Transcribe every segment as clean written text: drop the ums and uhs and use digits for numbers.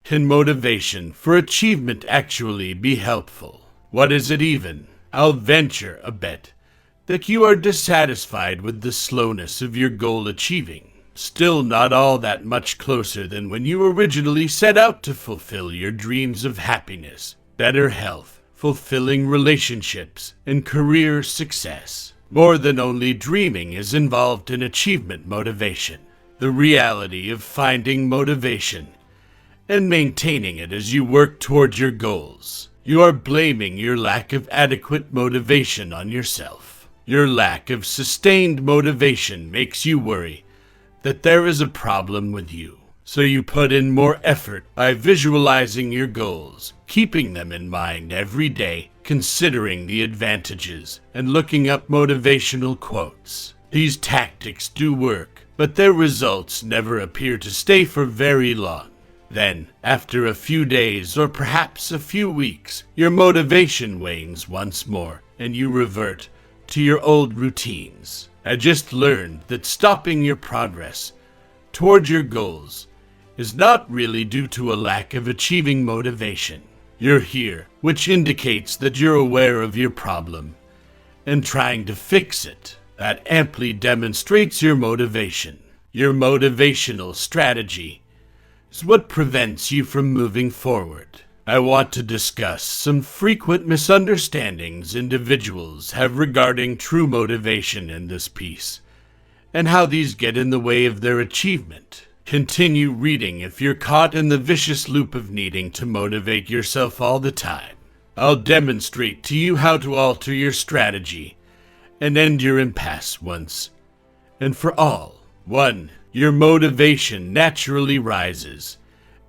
Can motivation for achievement actually be helpful? What is it even? I'll venture a bet that you are dissatisfied with the slowness of your goal achieving. Still not all that much closer than when you originally set out to fulfill your dreams of happiness, better health, fulfilling relationships, and career success. More than only dreaming is involved in achievement motivation. The reality of finding motivation and maintaining it as you work toward your goals. You are blaming your lack of adequate motivation on yourself. Your lack of sustained motivation makes you worry that there is a problem with you. So you put in more effort by visualizing your goals, keeping them in mind every day, considering the advantages, and looking up motivational quotes. These tactics do work, but their results never appear to stay for very long. Then, after a few days or perhaps a few weeks, your motivation wanes once more, and you revert to your old routines. I just learned that stopping your progress toward your goals is not really due to a lack of achieving motivation. You're here, which indicates that you're aware of your problem and trying to fix it. That amply demonstrates your motivation. Your motivational strategy is what prevents you from moving forward. I want to discuss some frequent misunderstandings individuals have regarding true motivation in this piece, and how these get in the way of their achievement. Continue reading if you're caught in the vicious loop of needing to motivate yourself all the time. I'll demonstrate to you how to alter your strategy and end your impasse once and for all. 1. Your motivation naturally rises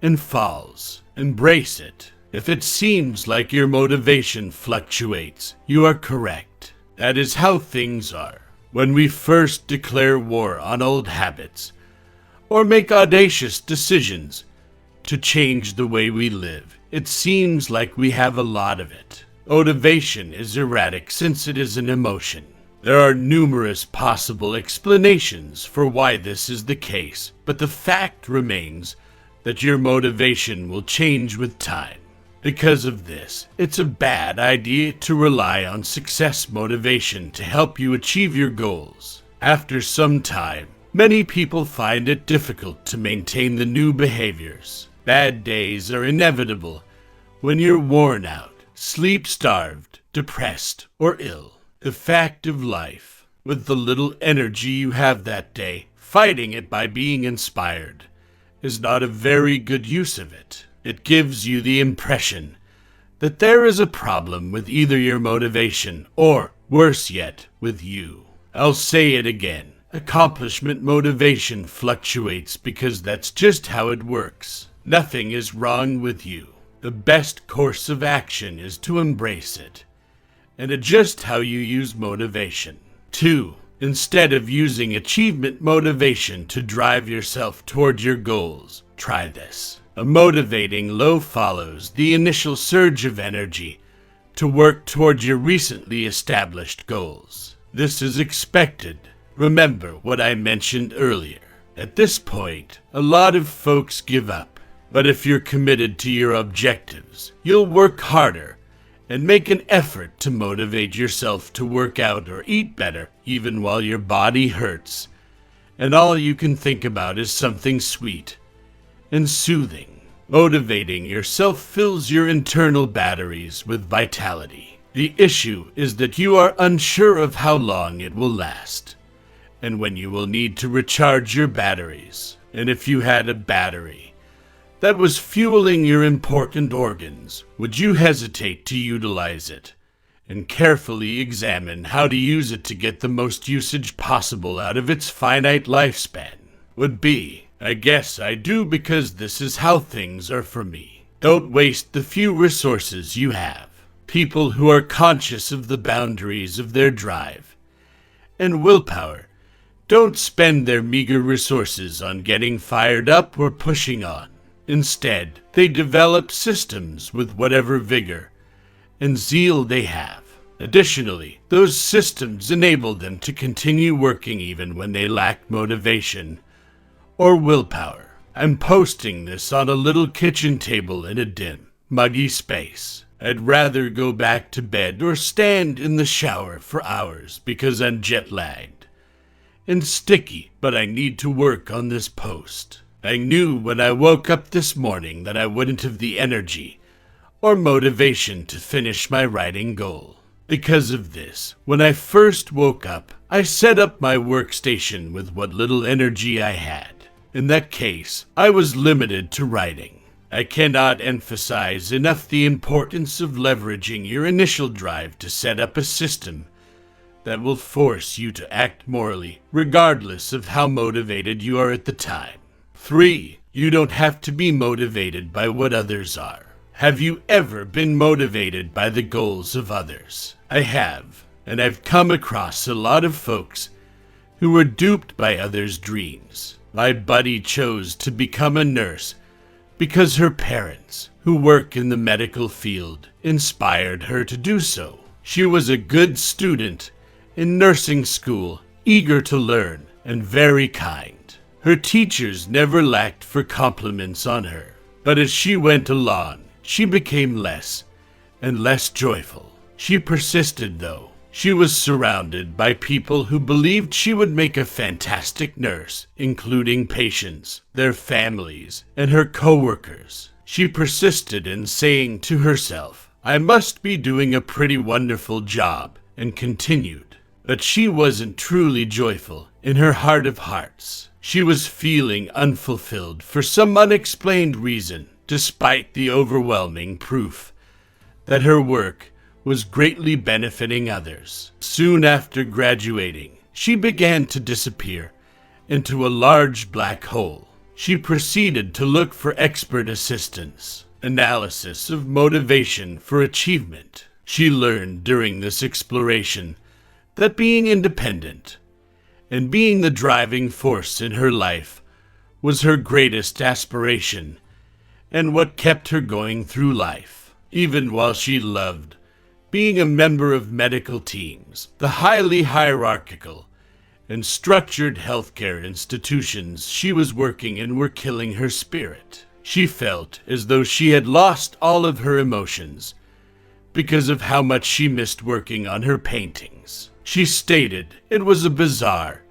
and falls. Embrace it. If it seems like your motivation fluctuates, you are correct. That is how things are. When we first declare war on old habits, or make audacious decisions to change the way we live, it seems like we have a lot of it. Motivation is erratic since it is an emotion. There are numerous possible explanations for why this is the case, but the fact remains that your motivation will change with time. Because of this, it's a bad idea to rely on success motivation to help you achieve your goals. After some time, many people find it difficult to maintain the new behaviors. Bad days are inevitable when you're worn out, sleep-starved, depressed, or ill. The fact of life, with the little energy you have that day, fighting it by being inspired, is not a very good use of it. It gives you the impression that there is a problem with either your motivation or, worse yet, with you. I'll say it again. Accomplishment motivation fluctuates because that's just how it works. Nothing is wrong with you. The best course of action is to embrace it and adjust how you use motivation. 2. Instead of using achievement motivation to drive yourself toward your goals, try this. A motivating low follows the initial surge of energy to work toward your recently established goals. This is expected. Remember what I mentioned earlier. At this point, a lot of folks give up. But if you're committed to your objectives, you'll work harder and make an effort to motivate yourself to work out or eat better, even while your body hurts, and all you can think about is something sweet and soothing. Motivating yourself fills your internal batteries with vitality. The issue is that you are unsure of how long it will last, and when you will need to recharge your batteries. And if you had a battery that was fueling your important organs, would you hesitate to utilize it and carefully examine how to use it to get the most usage possible out of its finite lifespan? Would be, I guess I do because this is how things are for me. Don't waste the few resources you have. People who are conscious of the boundaries of their drive and willpower don't spend their meager resources on getting fired up or pushing on. Instead, they develop systems with whatever vigor and zeal they have. Additionally, those systems enable them to continue working even when they lack motivation or willpower. I'm posting this on a little kitchen table in a dim, muggy space. I'd rather go back to bed or stand in the shower for hours because I'm jet-lagged and sticky, but I need to work on this post. I knew when I woke up this morning that I wouldn't have the energy or motivation to finish my writing goal. Because of this, when I first woke up, I set up my workstation with what little energy I had. In that case, I was limited to writing. I cannot emphasize enough the importance of leveraging your initial drive to set up a system that will force you to act morally, regardless of how motivated you are at the time. 3. You don't have to be motivated by what others are. Have you ever been motivated by the goals of others? I have, and I've come across a lot of folks who were duped by others' dreams. My buddy chose to become a nurse because her parents, who work in the medical field, inspired her to do so. She was a good student in nursing school, eager to learn, and very kind. Her teachers never lacked for compliments on her, but as she went along, she became less and less joyful. She persisted, though. She was surrounded by people who believed she would make a fantastic nurse, including patients, their families, and her co-workers. She persisted in saying to herself, "I must be doing a pretty wonderful job," and continued. But she wasn't truly joyful in her heart of hearts. She was feeling unfulfilled for some unexplained reason, despite the overwhelming proof that her work was greatly benefiting others. Soon after graduating, she began to disappear into a large black hole. She proceeded to look for expert assistance, analysis of motivation for achievement. She learned during this exploration that being independent and being the driving force in her life was her greatest aspiration and what kept her going through life. Even while she loved being a member of medical teams, the highly hierarchical and structured healthcare institutions she was working in were killing her spirit. She felt as though she had lost all of her emotions because of how much she missed working on her paintings. She stated it was a bizarre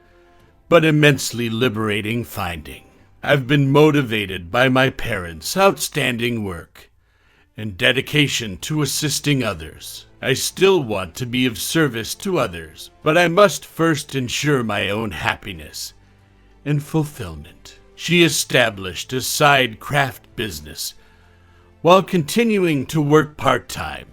but immensely liberating finding. I've been motivated by my parents' outstanding work and dedication to assisting others. I still want to be of service to others, but I must first ensure my own happiness and fulfillment. She established a side craft business while continuing to work part-time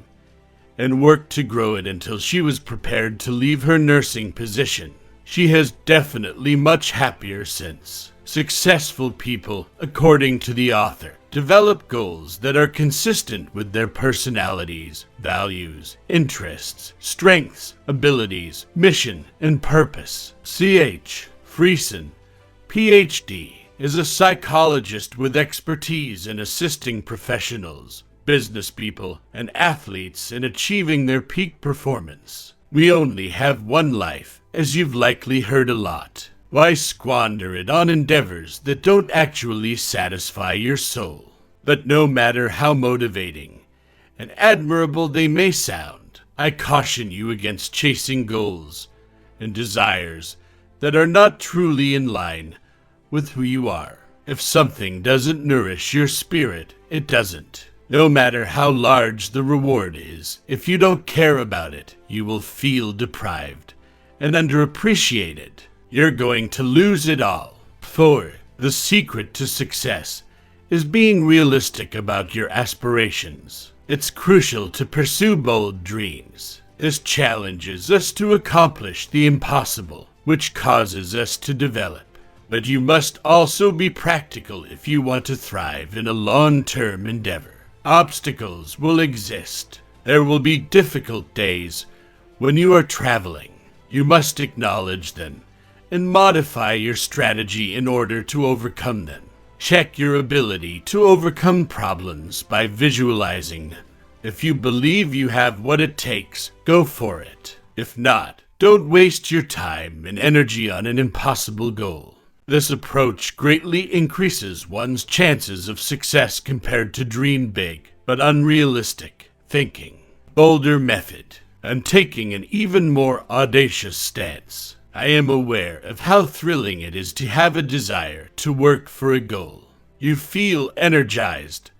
and worked to grow it until she was prepared to leave her nursing position. She has definitely much happier since. Successful people, according to the author, develop goals that are consistent with their personalities, values, interests, strengths, abilities, mission, and purpose. C.H. Friesen, Ph.D., is a psychologist with expertise in assisting professionals, business people, and athletes in achieving their peak performance. We only have one life, as you've likely heard a lot. Why squander it on endeavors that don't actually satisfy your soul? But no matter how motivating and admirable they may sound, I caution you against chasing goals and desires that are not truly in line with who you are. If something doesn't nourish your spirit, it doesn't. No matter how large the reward is, if you don't care about it, you will feel deprived and underappreciated. You're going to lose it all. 4. The secret to success is being realistic about your aspirations. It's crucial to pursue bold dreams. This challenges us to accomplish the impossible, which causes us to develop. But you must also be practical if you want to thrive in a long-term endeavor. Obstacles will exist. There will be difficult days when you are traveling. You must acknowledge them and modify your strategy in order to overcome them. Check your ability to overcome problems by visualizing them. If you believe you have what it takes, go for it. If not, don't waste your time and energy on an impossible goal. This approach greatly increases one's chances of success compared to dream big but unrealistic thinking. Bolder method. I'm taking an even more audacious stance. I am aware of how thrilling it is to have a desire to work for a goal. You feel energized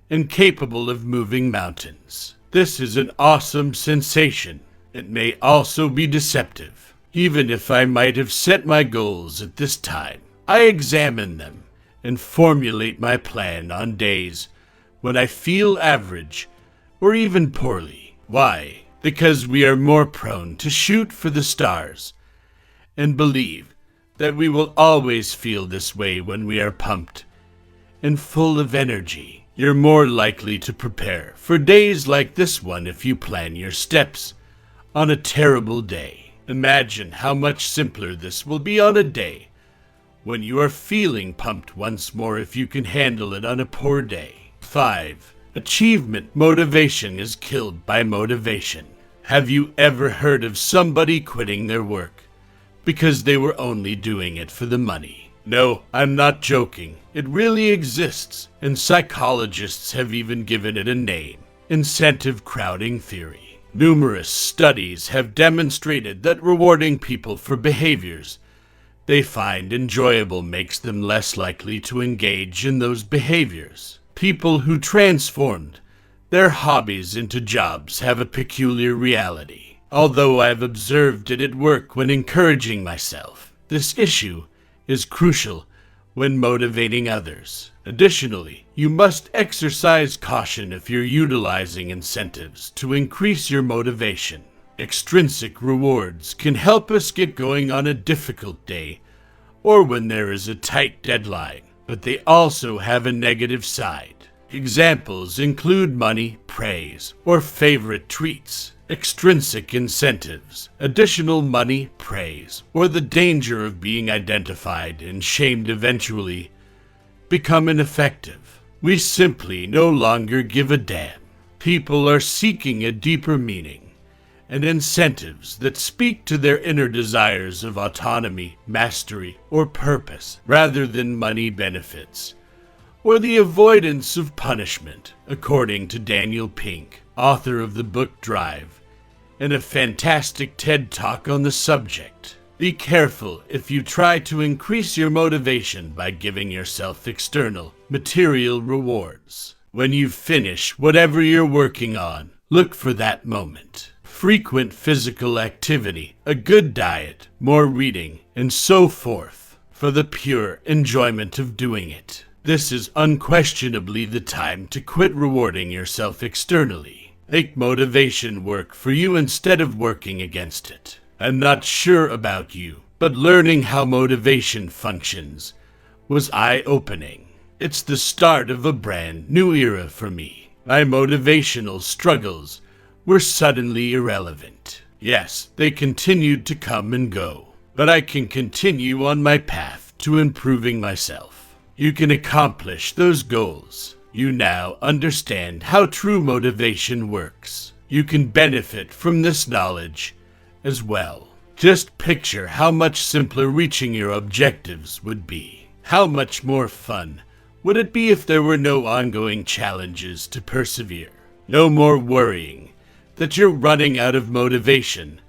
and capable of moving mountains. This is an awesome sensation. It may also be deceptive. Even if I might have set my goals at this time, I examine them and formulate my plan on days when I feel average or even poorly. Why? Because we are more prone to shoot for the stars and believe that we will always feel this way when we are pumped and full of energy. You're more likely to prepare for days like this one if you plan your steps on a terrible day. Imagine how much simpler this will be on a day when you are feeling pumped once more if you can handle it on a poor day. 5. Achievement motivation is killed by motivation. Have you ever heard of somebody quitting their work because they were only doing it for the money? No, I'm not joking. It really exists, and psychologists have even given it a name: incentive crowding theory. Numerous studies have demonstrated that rewarding people for behaviors they find enjoyable makes them less likely to engage in those behaviors. People who transformed their hobbies into jobs have a peculiar reality. Although I've observed it at work when encouraging myself, this issue is crucial when motivating others. Additionally, you must exercise caution if you're utilizing incentives to increase your motivation. Extrinsic rewards can help us get going on a difficult day or when there is a tight deadline, but they also have a negative side. Examples include money, praise, or favorite treats. Extrinsic incentives, additional money, praise, or the danger of being identified and shamed eventually become ineffective. We simply no longer give a damn. People are seeking a deeper meaning and incentives that speak to their inner desires of autonomy, mastery, or purpose, rather than money benefits or the avoidance of punishment, according to Daniel Pink, author of the book Drive, and a fantastic TED Talk on the subject. Be careful if you try to increase your motivation by giving yourself external, material rewards. When you finish whatever you're working on, look for that moment. Frequent physical activity, a good diet, more reading, and so forth, for the pure enjoyment of doing it. This is unquestionably the time to quit rewarding yourself externally. Make motivation work for you instead of working against it. I'm not sure about you, but learning how motivation functions was eye-opening. It's the start of a brand new era for me. My motivational struggles were suddenly irrelevant. Yes, they continued to come and go, but I can continue on my path to improving myself. You can accomplish those goals. You now understand how true motivation works. You can benefit from this knowledge as well. Just picture how much simpler reaching your objectives would be. How much more fun would it be if there were no ongoing challenges to persevere? No more worrying that you're running out of motivation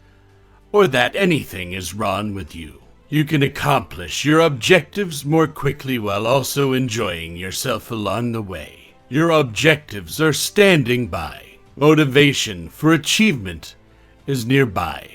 or that anything is wrong with you. You can accomplish your objectives more quickly while also enjoying yourself along the way. Your objectives are standing by. Motivation for achievement is nearby.